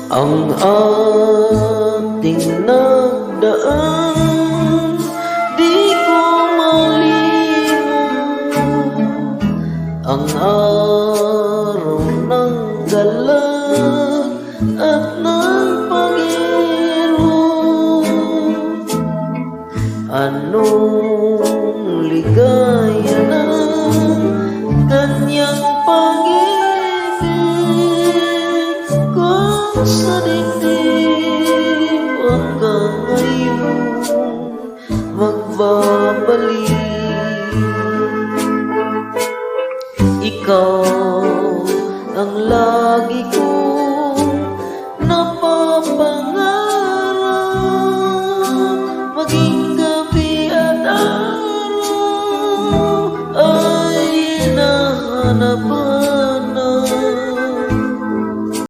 Ang ating nagdaan, di ko malimot. Ang araw ng galak at ng pag-irot. Anong ligay